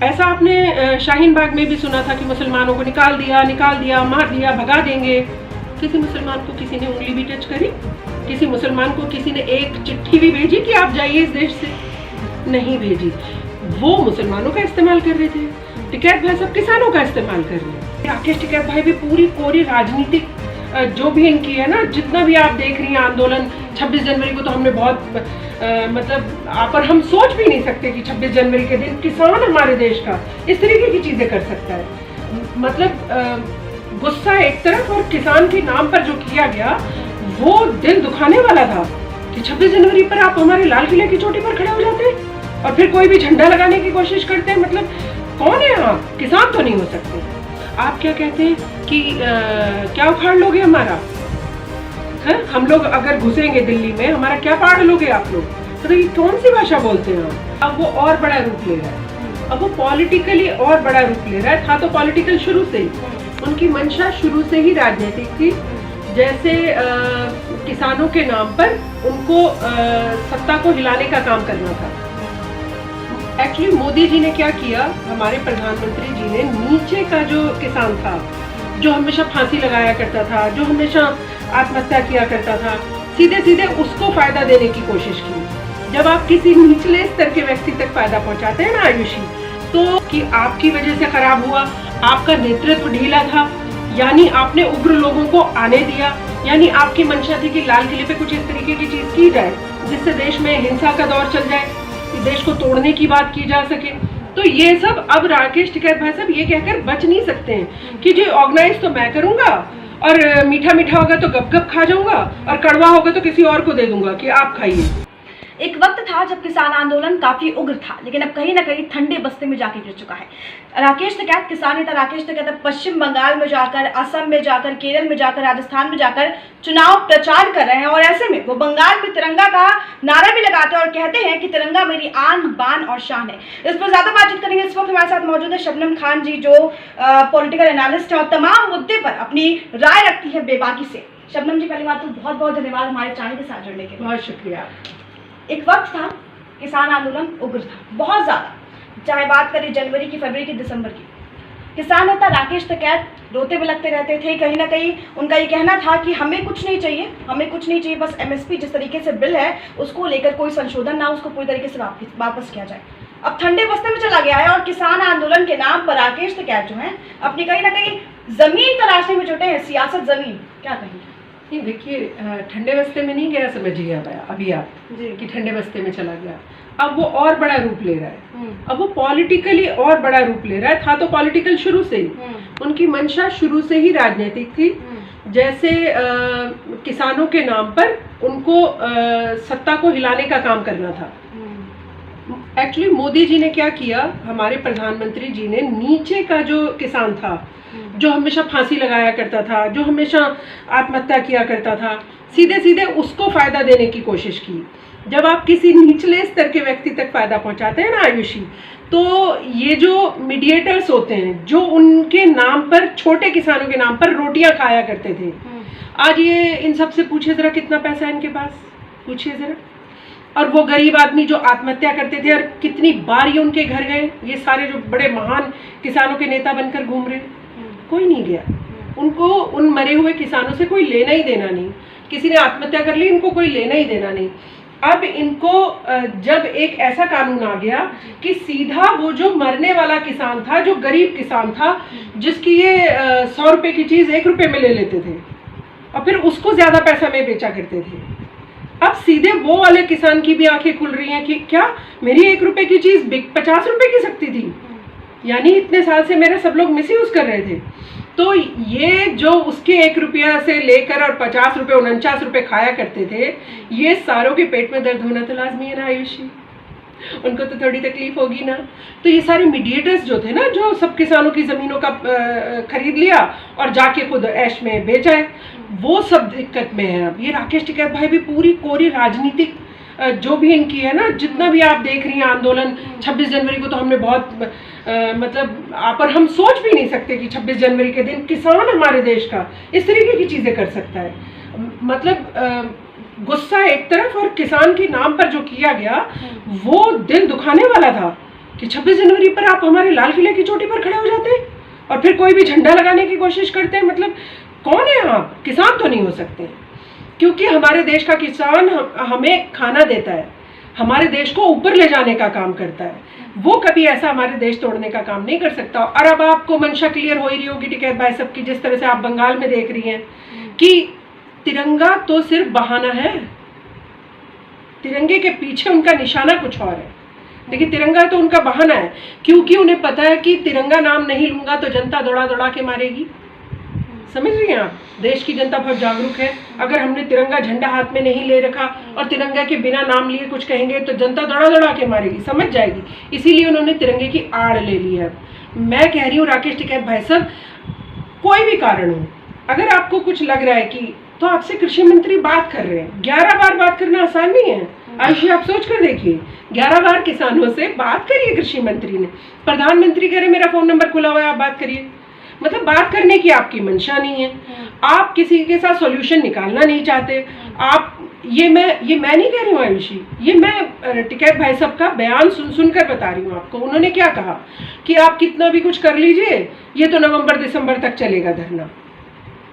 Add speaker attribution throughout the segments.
Speaker 1: ऐसा आपने शाहीन बाग में भी सुना था कि मुसलमानों को निकाल दिया, मार दिया, भगा देंगे। किसी मुसलमान को किसी ने उंगली भी टच करी? किसी मुसलमान को किसी ने एक चिट्ठी भी भेजी कि आप जाइए इस देश से? नहीं भेजी। वो मुसलमानों का इस्तेमाल कर रहे थे, टिकैत भाई सब किसानों का इस्तेमाल कर रहे हैं। राकेश टिकैत भाई भी पूरी कोरी राजनीतिक जो भी इनकी है ना, जितना भी आप देख रही हैं आंदोलन, 26 जनवरी को तो हमने बहुत पर हम सोच भी नहीं सकते कि 26 जनवरी के दिन किसान हमारे देश का इस तरीके की चीजें कर सकता है। मतलब गुस्सा एक तरफ, और किसान के नाम पर जो किया गया वो दिल दुखाने वाला था कि 26 जनवरी पर आप हमारे लाल किले की चोटी पर खड़े हो जाते हैं और फिर कोई भी झंडा लगाने की कोशिश करते हैं। मतलब कौन है आप? किसान तो नहीं हो सकते। आप क्या कहते हैं कि क्या उखाड़ लोगे हमारा? है? हम लोग अगर घुसेंगे दिल्ली में, हमारा क्या पाड़ लोगे आप लोग? तो ये कौन सी भाषा बोलते हैं आप? अब वो और बड़ा रूप ले रहा है, अब वो पॉलिटिकली और बड़ा रूप ले रहा है। था तो पॉलिटिकल शुरू से ही, उनकी मंशा शुरू से ही राजनीतिक थी। जैसे किसानों के नाम पर उनको सत्ता को हिलाने का काम करना था। एक्चुअली मोदी जी ने क्या किया, हमारे प्रधानमंत्री जी ने नीचे का जो किसान था, जो हमेशा फांसी लगाया करता था, जो हमेशा आत्महत्या किया करता था, सीधे सीधे उसको फायदा देने की कोशिश की। जब आप किसी निचले स्तर के व्यक्ति तक फायदा पहुंचाते हैं ना आयुषी, तो कि आपकी वजह से खराब हुआ, आपका नेतृत्व ढीला था, यानी आपने उग्र लोगों को आने दिया, यानी आपकी मंशा थी कि लाल किले पे कुछ इस तरीके की चीज की जाए जिससे देश में हिंसा का दौर चल जाए, देश को तोड़ने की बात की जा सके। तो ये सब अब राकेश टिकैत भाई साहब ये कहकर बच नहीं सकते हैं कि जी ऑर्गेनाइज तो मैं करूंगा, और मीठा मीठा होगा तो गप गप खा जाऊंगा, और कड़वा होगा तो किसी और को दे दूंगा कि आप खाइए।
Speaker 2: एक वक्त था जब किसान आंदोलन काफी उग्र था, लेकिन अब कहीं ना कहीं ठंडे बस्ते में जाके गिर चुका है। राकेश टिकैत, किसान नेता राकेश टिकैत पश्चिम बंगाल में जाकर, असम में जाकर, केरल में जाकर, राजस्थान में जाकर चुनाव प्रचार कर रहे हैं। और ऐसे में वो बंगाल में तिरंगा का नारा भी लगाते हैं और कहते हैं कि तिरंगा मेरी आन बान और शान है। इस पर ज्यादा बातचीत करेंगे। इस वक्त हमारे साथ मौजूद है शबनम खान जी, जो पॉलिटिकल एनालिस्ट है और तमाम मुद्दे पर अपनी राय रखती है बेबाकी से। शबनम जी, पहली बात तो बहुत बहुत धन्यवाद हमारे चैनल के साथ जुड़ने के लिए।
Speaker 1: बहुत शुक्रिया।
Speaker 2: एक वक्त था किसान आंदोलन उग्र था, बहुत ज्यादा, चाहे बात करें जनवरी की, फरवरी की, दिसंबर की। किसान नेता राकेश टिकैत रोते बिलखते रहते थे। कहीं ना कहीं उनका ये कहना था कि हमें कुछ नहीं चाहिए, हमें कुछ नहीं चाहिए, बस एमएसपी जिस तरीके से बिल है उसको लेकर कोई संशोधन ना, उसको पूरी तरीके से वापस किया जाए। अब ठंडे बस्ते में चला गया है और किसान आंदोलन के नाम पर राकेश टिकैत जो है अपनी कहीं ना कहीं जमीन तलाशने में जुटे हैं, सियासत जमीन। क्या कहेंगे?
Speaker 1: नहीं, देखिए, ठंडे बस्ते में नहीं गया, समझिए अभी आप कि ठंडे बस्ते में चला गया। अब वो और बड़ा रूप ले रहा है, अब वो पॉलिटिकली और बड़ा रूप ले रहा है। था तो पॉलिटिकल शुरू से ही, उनकी मंशा शुरू से ही राजनीतिक थी। जैसे किसानों के नाम पर उनको सत्ता को हिलाने का काम करना था। एक्चुअली मोदी जी ने क्या किया, हमारे प्रधानमंत्री जी ने नीचे का जो किसान था, जो हमेशा फांसी लगाया करता था, जो हमेशा आत्महत्या किया करता था, सीधे सीधे उसको फायदा देने की कोशिश की। जब आप किसी निचले स्तर के व्यक्ति तक फायदा पहुंचाते हैं ना आयुषी, तो ये जो मीडिएटर्स होते हैं, जो उनके नाम पर, छोटे किसानों के नाम पर रोटियां खाया करते थे, आज ये इन सब से पूछिए जरा कितना पैसा है इनके पास, पूछिए जरा। और वो गरीब आदमी जो आत्महत्या करते थे, और कितनी बार ये उनके घर गए, ये सारे जो बड़े महान किसानों के नेता बनकर घूम रहे, कोई नहीं गया। उनको उन मरे हुए किसानों से कोई लेना ही देना नहीं। किसी ने आत्महत्या कर ली, इनको कोई लेना ही देना नहीं। अब इनको जब एक ऐसा कानून आ गया कि सीधा वो जो मरने वाला किसान था, जो गरीब किसान था, जिसकी ये 100 रुपए की चीज 1 रुपए में ले लेते थे और फिर उसको ज्यादा पैसा में बेचा करते थे, अब सीधे वो वाले किसान की भी आंखें खुल रही हैं कि क्या मेरी 1 रुपए की चीज 50 रुपए की सकती थी? यानी इतने साल से मेरे सब लोग मिसयूज कर रहे थे। तो ये जो उसके 1 रुपया से लेकर और 50 रुपए 49 रुपए खाया करते थे, ये सारों के पेट में दर्द होना तो लाजमी है ना आयुषी, उनको तो थोड़ी तकलीफ होगी ना। तो ये सारे मीडिएटर्स जो थे ना, जो सब किसानों की जमीनों का खरीद लिया और जाके खुद ऐश में बेचा है, वो सब दिक्कत में है। अब ये राकेश टिकैत भाई भी पूरी कोरी राजनीतिक जो भी इनकी है ना, जितना भी आप देख रही हैं आंदोलन, 26 जनवरी को तो हमने बहुत पर हम सोच भी नहीं सकते कि 26 जनवरी के दिन किसान हमारे देश का इस तरीके की चीजें कर सकता है। मतलब गुस्सा एक तरफ, और किसान के नाम पर जो किया गया वो दिल दुखाने वाला था कि 26 जनवरी पर आप हमारे लाल किले की चोटी पर खड़े हो जाते हैं और फिर कोई भी झंडा लगाने की कोशिश करते हैं। मतलब कौन है आप? किसान तो नहीं हो सकते, क्योंकि हमारे देश का किसान हमें खाना देता है, हमारे देश को ऊपर ले जाने का काम करता है, वो कभी ऐसा हमारे देश तोड़ने का काम नहीं कर सकता। और अब आपको मंशा क्लियर हो ही रही होगी टिकैत भाई साहब की, जिस तरह से आप बंगाल में देख रही हैं कि तिरंगा तो सिर्फ बहाना है, तिरंगे के पीछे उनका निशाना कुछ और है। देखिए, तिरंगा तो उनका बहाना है, क्योंकि उन्हें पता है कि तिरंगा नाम नहीं लूंगा तो जनता दौड़ा दौड़ा के मारेगी। समझ रही हैं आप? देश की जनता बहुत जागरूक है। अगर हमने तिरंगा झंडा हाथ में नहीं ले रखा और तिरंगा के बिना नाम लिए कुछ कहेंगे तो जनता दौड़ा दौड़ा के मारेगी, समझ जाएगी। इसीलिए उन्होंने तिरंगे की आड़ ले ली है। मैं कह रही हूँ राकेश टिकैत भाई साहब, कोई भी कारण हो, अगर आपको कुछ लग रहा है कि, तो आपसे कृषि मंत्री बात कर रहे हैं। 11 बार बात करना आसान नहीं है आयुषी, आप सोच कर देखिए। 11 बार किसानों से बात करिए कृषि मंत्री ने। प्रधानमंत्री कह रहे मेरा फोन नंबर खुला हुआ है, आप बात करिए। मतलब बात करने की आपकी मंशा नहीं है, आप किसी के साथ सॉल्यूशन निकालना नहीं चाहते। आप ये मैं नहीं कह रही हूँ आयुषी, ये मैं टिकैत भाई साहब का बयान सुनकर बता रही हूँ आपको। उन्होंने क्या कहा कि आप कितना भी कुछ कर लीजिए, ये तो नवंबर दिसंबर तक चलेगा धरना।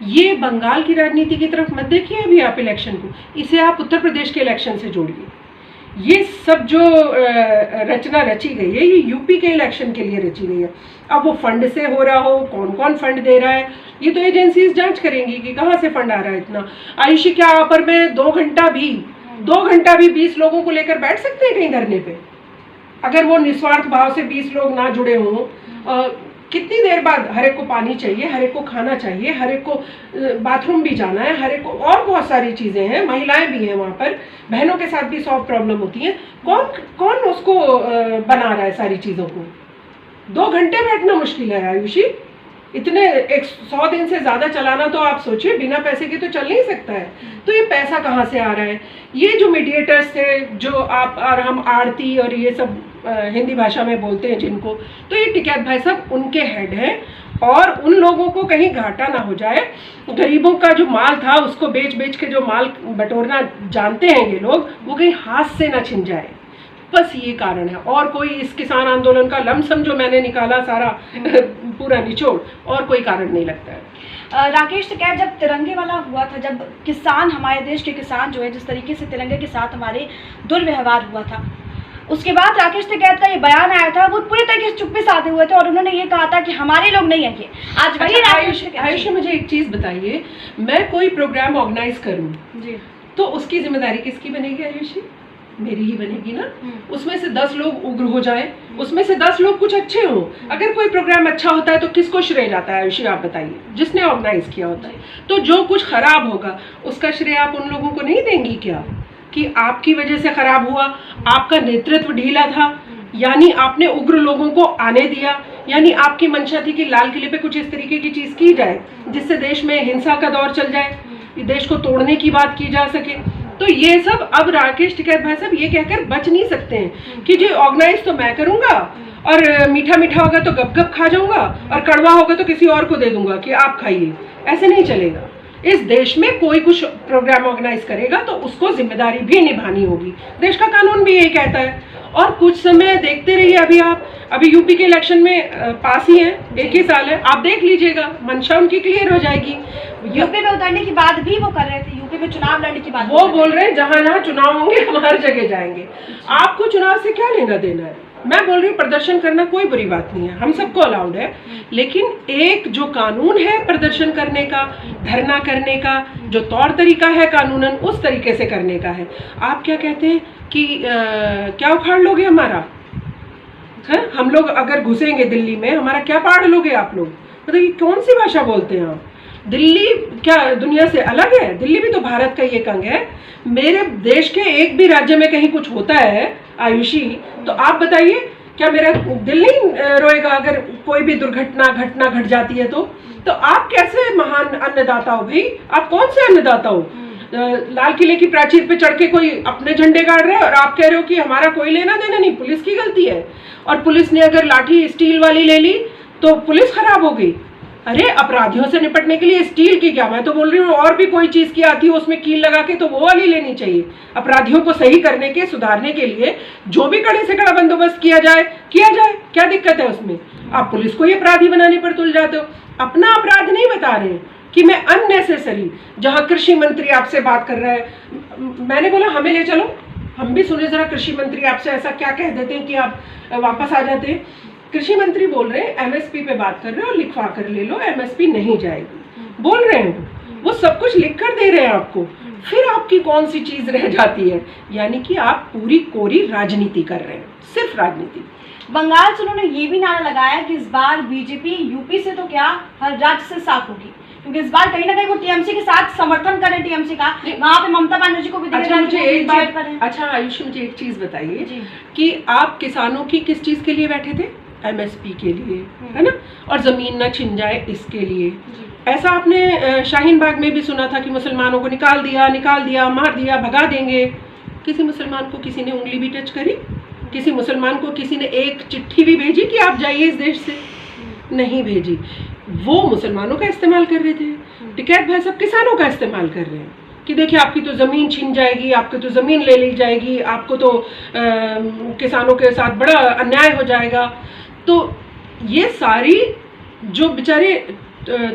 Speaker 1: ये बंगाल की राजनीति की तरफ मत देखिए अभी आप इलेक्शन को, इसे आप उत्तर प्रदेश के इलेक्शन से जोड़िए। ये सब जो रचना रची गई है, ये यूपी के इलेक्शन के लिए रची गई है। अब वो फंड से हो रहा हो, कौन कौन फंड दे रहा है, ये तो एजेंसीज जांच करेंगी कि कहाँ से फंड आ रहा है इतना। आयुषी, क्या पर में 2 घंटा भी 20 लोगों को लेकर बैठ सकते हैं कहीं धरने पे? अगर वो निस्वार्थ भाव से 20 लोग ना जुड़े हों, कितनी देर बाद हर एक को पानी चाहिए, हर एक को खाना चाहिए, हर एक को बाथरूम भी जाना है, हर एक को और बहुत सारी चीज़ें हैं, महिलाएं भी हैं वहाँ पर, बहनों के साथ भी 100 प्रॉब्लम होती हैं। कौन उसको बना रहा है सारी चीज़ों को? 2 घंटे बैठना मुश्किल है आयुषी। इतने 100 दिन से ज़्यादा चलाना तो आप सोचिए, बिना पैसे के तो चल नहीं सकता है। तो ये पैसा कहाँ से आ रहा है? ये जो मीडिएटर्स थे, जो आप और हम आड़ती और ये सब हिंदी भाषा में बोलते हैं जिनको, तो ये टिकैत भाई साहब उनके हेड हैं। और उन लोगों को कहीं घाटा ना हो जाए, गरीबों का जो माल था उसको बेच के जो माल बटोरना जानते हैं ये लोग, वो कहीं हाथ से ना छिन जाए। बस ये कारण है, और कोई इस किसान आंदोलन का लमसम जो मैंने निकाला सारा पूरा निचोड़, और कोई कारण नहीं लगता है।
Speaker 2: राकेश टिकैत, जब तिरंगे वाला हुआ था, जब किसान, हमारे देश के किसान जो है जिस तरीके से तिरंगे के साथ हमारे दुर्व्यवहार हुआ था, उसके बाद राकेश टिकैत का ये बयान आया था, वो पूरी तरीके से चुप्पी साधे हुए थे और उन्होंने ये कहा था कि हमारे लोग नहीं है ये। आज वही
Speaker 1: आयुषी, मुझे एक चीज़ बताइए, मैं कोई प्रोग्राम ऑर्गेनाइज करूँ जी, तो उसकी जिम्मेदारी किसकी बनेगी आयुषी? मेरी ही बनेगी ना। उसमें से 10 लोग उग्र हो जाए, उसमें से 10 लोग कुछ अच्छे हों। अगर कोई प्रोग्राम अच्छा होता है तो किसको श्रेय जाता है आयुषी, आप बताइए? जिसने ऑर्गेनाइज किया होता है। तो जो कुछ खराब होगा उसका श्रेय आप उन लोगों को नहीं देंगी क्या, कि आपकी वजह से खराब हुआ, आपका नेतृत्व ढीला था, यानी आपने उग्र लोगों को आने दिया, यानी आपकी मंशा थी कि लाल किले पे कुछ इस तरीके की चीज़ की जाए जिससे देश में हिंसा का दौर चल जाए, देश को तोड़ने की बात की जा सके। तो ये सब अब राकेश टिकैत भाई साहब ये कहकर बच नहीं सकते हैं कि जी ऑर्गेनाइज तो मैं करूंगा और मीठा मीठा होगा तो गप गप खा जाऊंगा और कड़वा होगा तो किसी और को दे दूंगा कि आप खाइए। ऐसे नहीं चलेगा। इस देश में कोई कुछ प्रोग्राम ऑर्गेनाइज करेगा तो उसको जिम्मेदारी भी निभानी होगी। देश का कानून भी यही कहता है। और कुछ समय देखते रहिए, अभी यूपी के इलेक्शन में पास ही हैं, 1 ही साल है, आप देख लीजिएगा, मंशा उनकी क्लियर हो जाएगी।
Speaker 2: यूपी में उतरने की बात भी वो कर रहे थे, यूपी में चुनाव लड़ने की बात
Speaker 1: वो बोल रहे हैं जहां जहां चुनाव होंगे हम हर जगह जाएंगे। आपको चुनाव से क्या लेना देना है? मैं बोल रही हूँ प्रदर्शन करना कोई बुरी बात नहीं है, हम सबको अलाउड है, लेकिन एक जो कानून है प्रदर्शन करने का, धरना करने का, जो तौर तरीका है कानूनन, उस तरीके से करने का है। आप क्या कहते हैं कि क्या उखाड़ लोगे हमारा? है, हम लोग अगर घुसेंगे दिल्ली में, हमारा क्या पाड़ लोगे आप लोग? मतलब ये कौन सी भाषा बोलते हैं आप? दिल्ली क्या दुनिया से अलग है? दिल्ली भी तो भारत का ही एक अंग है। मेरे देश के एक भी राज्य में कहीं कुछ होता है आयुषी, तो आप बताइए क्या मेरा दिल नहीं रोएगा अगर कोई भी घटना घट जाती है? तो आप कैसे महान अन्नदाता हो भाई? आप कौन से अन्नदाता हो? लाल किले की प्राचीर पे चढ़ के कोई अपने झंडे गाड़ रहे हैं और आप कह रहे हो कि हमारा कोई लेना देना नहीं, पुलिस की गलती है। और पुलिस ने अगर लाठी स्टील वाली ले ली तो पुलिस खराब हो गई। अरे अपराधियों से निपटने के लिए स्टील की क्या, मैं तो बोल रही हूँ और भी कोई चीज की आती है उसमें कील लगा के, तो वो वाली लेनी चाहिए। अपराधियों को सही करने के, सुधारने के लिए जो भी कड़े से कड़ा बंदोबस्त किया जाए, क्या दिक्कत है उसमें? आप पुलिस को ही अपराधी बनाने पर तुल जाते हो। अपना अपराध नहीं बता रहे हैं कि मैं अननेसेसरी, जहां कृषि मंत्री आपसे बात कर रहा है, मैंने बोला हमें ले चलो, हम भी सुने जरा कृषि मंत्री आपसे ऐसा क्या कह देते हैं कि आप वापस आ जाते हैं। कृषि मंत्री बोल रहे हैं एमएसपी पे बात कर रहे हो, लिखवा कर ले लो, एमएसपी नहीं जाएगी, बोल रहे हैं वो सब कुछ लिख कर दे रहे हैं आपको। फिर आपकी कौन सी चीज रह जाती है? यानी कि आप पूरी कोरी राजनीति कर रहे हैं, सिर्फ राजनीति।
Speaker 2: बंगाल से उन्होंने ये भी नारा लगाया कि इस बार बीजेपी यूपी से तो क्या हर राज्य से साफ होगी, क्योंकि इस बार कहीं ना कहीं वो टीएमसी के साथ समर्थन करें, टीएमसी का वहाँ पे ममता बनर्जी को भी
Speaker 1: अच्छा आयुष, मुझे एक चीज बताइए कि आप किसानों की किस चीज के लिए बैठे थे? एमएसपी के लिए, है ना, और जमीन न छिन जाए इसके लिए। ऐसा आपने शाहीन बाग में भी सुना था कि मुसलमानों को निकाल दिया, मार दिया, भगा देंगे। किसी मुसलमान को किसी ने उंगली भी टच करी? किसी मुसलमान को किसी ने एक चिट्ठी भी भेजी कि आप जाइए इस देश से? नहीं भेजी। वो मुसलमानों का इस्तेमाल कर रहे थे, टिकैत भाई सब किसानों का इस्तेमाल कर रहे हैं कि देखिए आपकी तो ज़मीन छीन जाएगी, आपकी तो ज़मीन ले ली जाएगी, आपको तो किसानों के साथ बड़ा अन्याय हो जाएगा। तो ये सारी जो बेचारे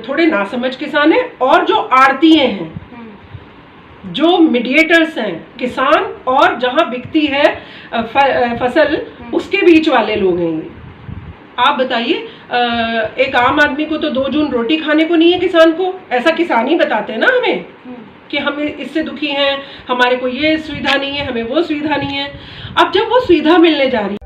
Speaker 1: थोड़े नासमझ किसान हैं और जो आड़तीए हैं, जो मीडिएटर्स हैं, किसान और जहां बिकती है फसल, उसके बीच वाले लोग हैं। आप बताइए, एक आम आदमी को तो 2 जून रोटी खाने को नहीं है, किसान को ऐसा किसान ही बताते हैं ना हमें कि हम इससे दुखी हैं, हमारे को ये सुविधा नहीं है, हमें वो सुविधा नहीं है। अब जब वो सुविधा मिलने जा रही